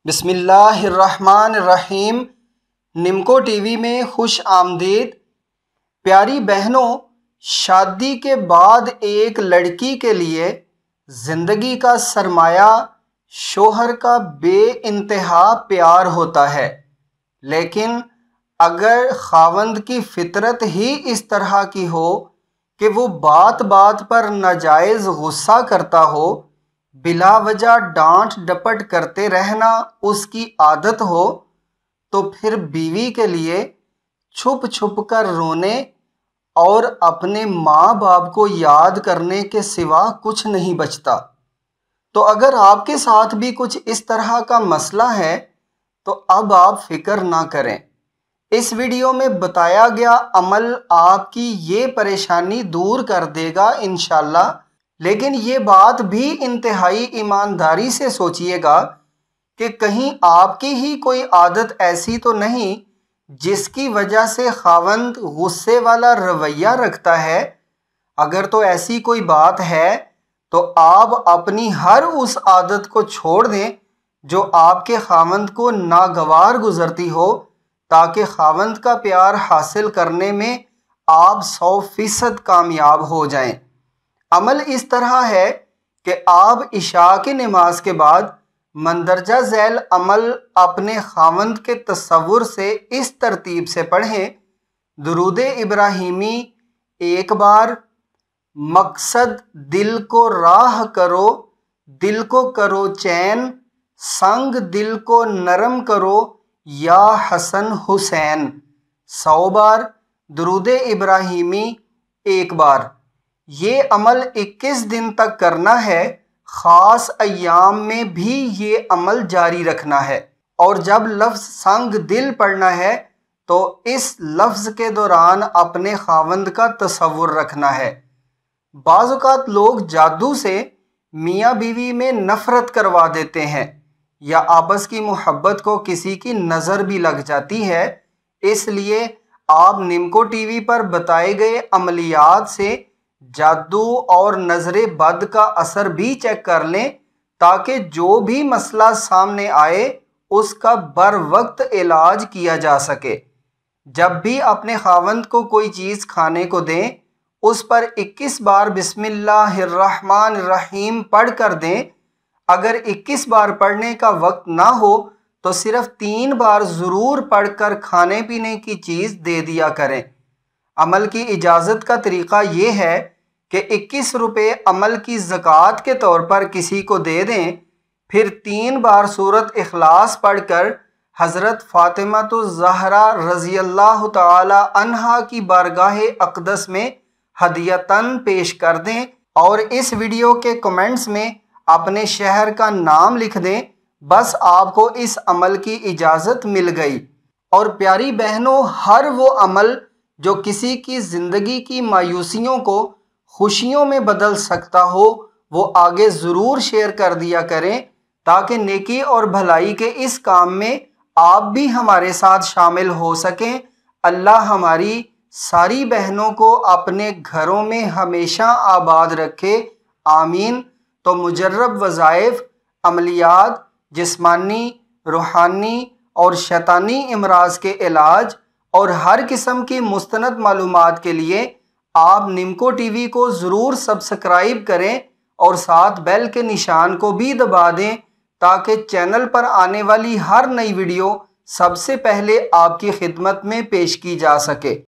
بسم اللہ الرحمن الرحیم۔ نمکو ٹی وی میں خوش آمدید۔ پیاری بہنوں، شادی کے بعد ایک لڑکی کے لیے زندگی کا سرمایہ شوہر کا بے انتہا پیار ہوتا ہے، لیکن اگر خاوند کی فطرت ہی اس طرح کی ہو کہ وہ بات بات پر ناجائز غصہ کرتا ہو، بلا وجہ ڈانٹ ڈپٹ کرتے رہنا اس کی عادت ہو، تو پھر بیوی کے لیے چھپ چھپ کر رونے اور اپنے ماں باپ کو یاد کرنے کے سوا کچھ نہیں بچتا۔ تو اگر آپ کے ساتھ بھی کچھ اس طرح کا مسئلہ ہے تو اب آپ فکر نہ کریں، اس ویڈیو میں بتایا گیا عمل آپ کی یہ پریشانی دور کر دے گا انشاءاللہ۔ لیکن یہ بات بھی انتہائی ایمانداری سے سوچئے گا کہ کہیں آپ کی ہی کوئی عادت ایسی تو نہیں جس کی وجہ سے خاوند غصے والا رویہ رکھتا ہے۔ اگر تو ایسی کوئی بات ہے تو آپ اپنی ہر اس عادت کو چھوڑ دیں جو آپ کے خاوند کو ناگوار گزرتی ہو، تاکہ خاوند کا پیار حاصل کرنے میں آپ 100% کامیاب ہو جائیں۔ عمل اس طرح ہے کہ آپ عشاء کی نماز کے بعد مندرجہ ذیل عمل اپنے خاوند کے تصور سے اس ترتیب سے پڑھیں: درود ابراہیمی 1 بار، مقصد دل کو راہ کرو، دل کو کرو چین، سنگ دل کو نرم کرو یا حسن حسین 100 بار، درود ابراہیمی 1 بار۔ یہ عمل 21 دن تک کرنا ہے، خاص ایام میں بھی یہ عمل جاری رکھنا ہے، اور جب لفظ سنگ دل پڑھنا ہے تو اس لفظ کے دوران اپنے خاوند کا تصور رکھنا ہے۔ بعض اوقات لوگ جادو سے میاں بیوی میں نفرت کروا دیتے ہیں، یا آپس کی محبت کو کسی کی نظر بھی لگ جاتی ہے، اس لیے آپ نمکو ٹی وی پر بتائے گئے عملیات سے جادو اور نظر بد کا اثر بھی چیک کر لیں، تاکہ جو بھی مسئلہ سامنے آئے اس کا بر وقت علاج کیا جا سکے۔ جب بھی اپنے خاوند کو کوئی چیز کھانے کو دیں، اس پر 21 بار بسم اللہ الرحمن الرحیم پڑھ کر دیں۔ اگر 21 بار پڑھنے کا وقت نہ ہو تو صرف 3 بار ضرور پڑھ کر کھانے پینے کی چیز دے دیا کریں۔ عمل کی اجازت کا طریقہ یہ ہے کہ 21 روپے عمل کی زکوٰۃ کے طور پر کسی کو دے دیں، پھر 3 بار سورۃ اخلاص پڑھ کر حضرت فاطمۃ الزہرا رضی اللہ تعالی عنہا کی بارگاہ اقدس میں ہدیۃً پیش کر دیں، اور اس ویڈیو کے کمنٹس میں اپنے شہر کا نام لکھ دیں۔ بس آپ کو اس عمل کی اجازت مل گئی۔ اور پیاری بہنوں، ہر وہ عمل جو کسی کی زندگی کی مایوسیوں کو خوشیوں میں بدل سکتا ہو، وہ آگے ضرور شیئر کر دیا کریں، تاکہ نیکی اور بھلائی کے اس کام میں آپ بھی ہمارے ساتھ شامل ہو سکیں۔ اللہ ہماری ساری بہنوں کو اپنے گھروں میں ہمیشہ آباد رکھے، آمین۔ تو مجرب وظائف، عملیات، جسمانی، روحانی اور شیطانی امراض کے علاج اور ہر قسم کی مستند معلومات کے لیے آپ نمکو ٹی وی کو ضرور سبسکرائب کریں، اور ساتھ بیل کے نشان کو بھی دبا دیں، تاکہ چینل پر آنے والی ہر نئی ویڈیو سب سے پہلے آپ کی خدمت میں پیش کی جا سکے۔